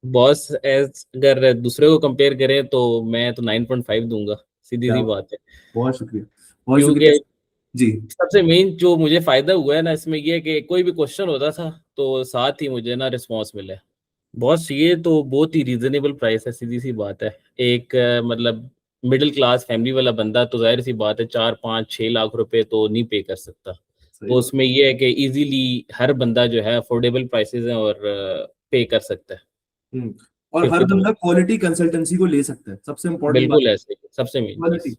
Boss as अगर दूसरे को कंपेयर करें तो मैं तो 9.5 दूंगा, सीधी क्या? सी बात है। बहुत शुक्रिया, बहुत शुक्रिया। क्योंकि जी। सबसे मेन जो मुझे फायदा हुआ है ना इसमें ये है कि कोई भी क्वेश्चन होता था तो साथ ही मुझे ना रिस्पॉन्स मिला है। बॉस ये तो बहुत ही रीजनेबल प्राइस है, सीधी सी बात है। एक मतलब मिडिल क्लास फैमिली वाला बंदा तो जाहिर सी बात है 4 5 6 लाख रुपए तो नहीं पे कर सकता। सही तो बात। उसमें ये है कि इजीली हर बंदा जो है अफोर्डेबल प्राइसेस हैं और पे कर सकता है। हम्म। और हर 50,000। बंदा क्वालिटी कंसल्टेंसी को ले सकता है, सबसे इंपॉर्टेंट बात। बिल्कुल ऐसे ही, सबसे मेन चीज क्वालिटी।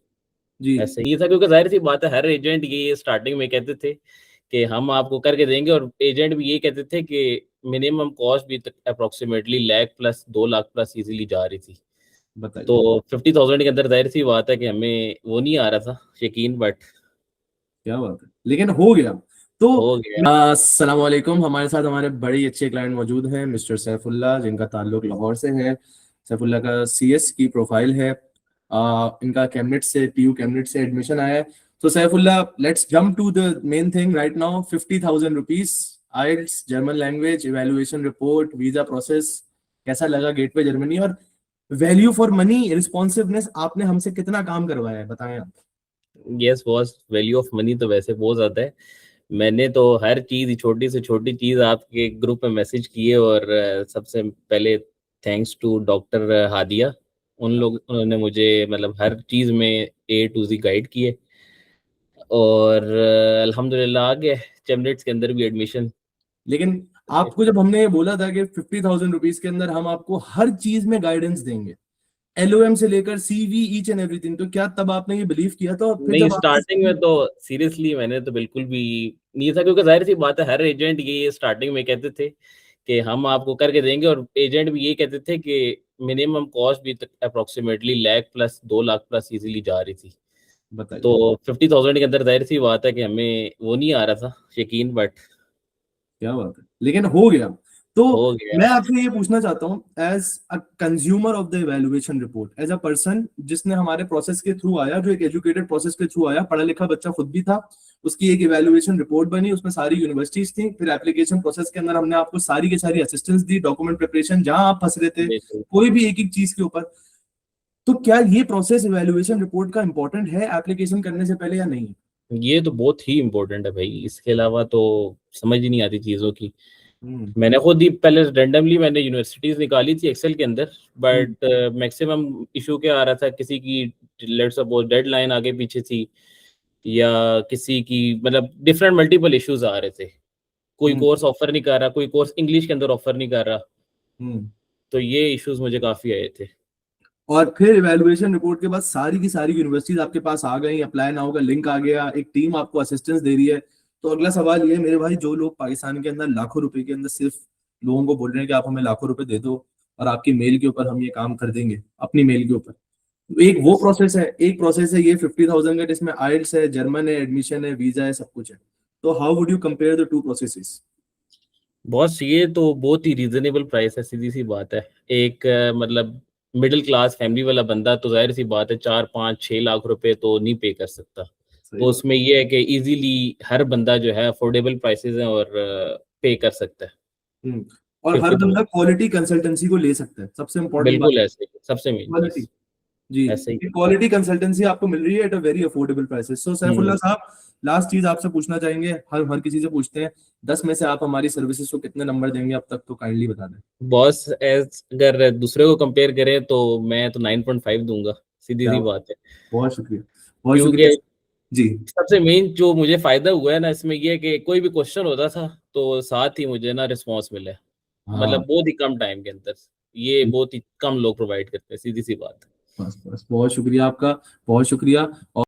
जी। ऐसे ही था, क्योंकि जाहिर सी बात है हर एजेंट ये स्टार्टिंग में कहते थे कि हम आपको करके देंगे, और एजेंट भी ये कहते थे कि मिनिमम कॉस्ट भी approximately lakh plus 2 lakh plus easily जा रही थी। तो बताइए। 50,000 के अंदर जाहिर सी बात है कि हमें वो नहीं आ रहा था यकीन, बट क्या बात है, लेकिन हो गया। तो हो गया। अस्सलाम वालेकुम, हमारे साथ हमारे बड़े अच्छे क्लाइंट मौजूद हैं, मिस्टर सैफुल्ला, जिनका ताल्लुक लाहौर से है। सैफुल्ला का सीएस की प्रोफाइल है। इनका कैमब्रिज से, टीयू कैमब्रिज से एडमिशन आया है। तो Saifullah, let's jump to the main thing right now. 50,000 rupees, IELTS, German language, evaluation report, visa process. कैसा लगा गेटवे जर्मनी? और वैल्यू फॉर मनी, रिस्पॉन्सिवनेस, आपने हमसे कितना काम करवाया है, बताएं आप। Yes boss, value of money तो वैसे बहुत ज्यादा है। मैंने तो हर चीज, छोटी से छोटी चीज आपके ग्रुप में मैसेज की है, और सबसे पहले थैंक्स टू डॉक्टर हादिया। उन्होंने मुझे मतलब हर चीज में A to Z गाइड किए, और अल्हम्दुलिल्लाह आ गए चैम्बर्स के अंदर भी एडमिशन। लेकिन आपको जब हमने ये बोला था कि 50,000 रुपीज के अंदर हम आपको हर चीज में गाइडेंस देंगे, एलओएम से लेकर सीवी, ईच एंड एवरीथिंग, तो क्या तब आपने ये बिलीव किया था? और फिर नहीं, जब आपने स्टार्टिंग में तो सीरियसली मैंने तो बिल्कुल भी नहीं था, क्योंकि जाहिर सी बात है हर एजेंट ये स्टार्टिंग में कहते थे कि हम आपको करके देंगे, और एजेंट भी ये कहते थे कि मिनिमम कॉस्ट भी approximately lakh plus 2 lakh plus easily जा रही थी। बताइए। तो 50,000 के अंदर जाहिर सी बात है कि हमें वो नहीं आ रहा था यकीन, बट क्या बात है, लेकिन हो गया। तो हो गया। मैं आपसे ये पूछना चाहता हूँ, as a consumer of the evaluation report, as a person जिसने हमारे प्रोसेस के थ्रू आया, जो एक एजुकेटेड प्रोसेस के थ्रू आया, पढ़ा लिखा बच्चा खुद भी था, उसकी एक इवेल्युएशन रिपोर्ट बनी, उसमें सारी यूनिवर्सिटीज थी, फिर एप्लीकेशन प्रोसेस के अंदर हमने आपको सारी की सारी असिस्टेंस दी, डॉक्यूमेंट प्रिपरेशन, जहां आप फंस रहे थे बिल्कुल। कोई भी एक एक चीज के ऊपर। तो क्या ये प्रोसेस इवेल्युएशन रिपोर्ट का इंपॉर्टेंट है एप्लीकेशन करने से पहले या नहीं? ये तो बहुत ही इम्पोर्टेंट है भाई, इसके अलावा तो समझ ही नहीं आती चीज़ों की। हम्म। मैंने खुद ही पहले रेंडमली मैंने यूनिवर्सिटीज निकाली थी एक्सेल के अंदर, हम्म। बट मैक्सिमम इशू क्या आ रहा था, किसी की लेट्स सपोज डेडलाइन आगे पीछे थी, या किसी की मतलब डिफरेंट मल्टीपल इश्यूज आ रहे थे। कोई हम्म। कोर्स ऑफर नहीं कर रहा, कोई कोर्स इंग्लिश के अंदर ऑफर नहीं कर रहा। हम्म। तो ये इश्यूज मुझे काफी आए थे। और फिर इवैल्यूएशन रिपोर्ट के बाद सारी की सारी यूनिवर्सिटीज आपके पास आ गई, अप्लाई नाउ का लिंक आ गया, एक टीम आपको असिस्टेंस दे रही है। तो अगला सवाल ये है मेरे भाई, जो लोग पाकिस्तान के अंदर लाखों रुपए के अंदर सिर्फ लोगों को बोल रहे हैं कि आप हमें लाखों रुपए दे दो और आपकी मेल के ऊपर हम ये काम कर देंगे, अपनी मेल के ऊपर। तो एक वो बस प्रोसेस है, एक प्रोसेस है ये 50,000 का, जिसमें आइल्स है, जर्मन है, एडमिशन है, वीजा है, सब कुछ है। तो how would you compare the two processes? Boss ये तो बहुत ही रीजनेबल प्राइस है, सीधी सी बात है। एक मतलब मिडिल क्लास फैमिली वाला बंदा तो जाहिर सी बात है 4 5 6 लाख रुपए तो नहीं पे कर सकता। सही तो बात। उसमें ये है कि इजीली हर बंदा जो है अफोर्डेबल प्राइसेस हैं और पे कर सकता है। हम्म। और हर 50,000। बंदा क्वालिटी कंसल्टेंसी को ले सकता है, सबसे इंपॉर्टेंट बात। बिल्कुल ऐसे ही, सबसे मेन क्वालिटी। चीज जी। ऐसे ही। क्वालिटी कंसल्टेंसी आपको मिल रही है at a very affordable prices. So Saifullah hmm. साहब, लास्ट चीज आपसे पूछना चाहेंगे, हर हर किसी से पूछते हैं, 10 में से आप हमारी सर्विसेज को कितने नंबर देंगे अब तक, तो काइंडली बता दें। बॉस एज अगर दूसरे को कंपेयर करें तो मैं तो 9.5 दूंगा, सीधी क्या? सी बात है। बहुत शुक्रिया, बहुत शुक्रिया। क्योंकि जी। सबसे मेन जो मुझे फायदा हुआ है ना इसमें ये है कि कोई भी क्वेश्चन होता था तो साथ ही मुझे ना रिस्पॉन्स मिला है। हाँ। मतलब बहुत ही कम टाइम के अंदर, ये बहुत ही कम लोग प्रोवाइड करते हैं, सीधी सी बात है। बस बस, बहुत शुक्रिया आपका, बहुत शुक्रिया।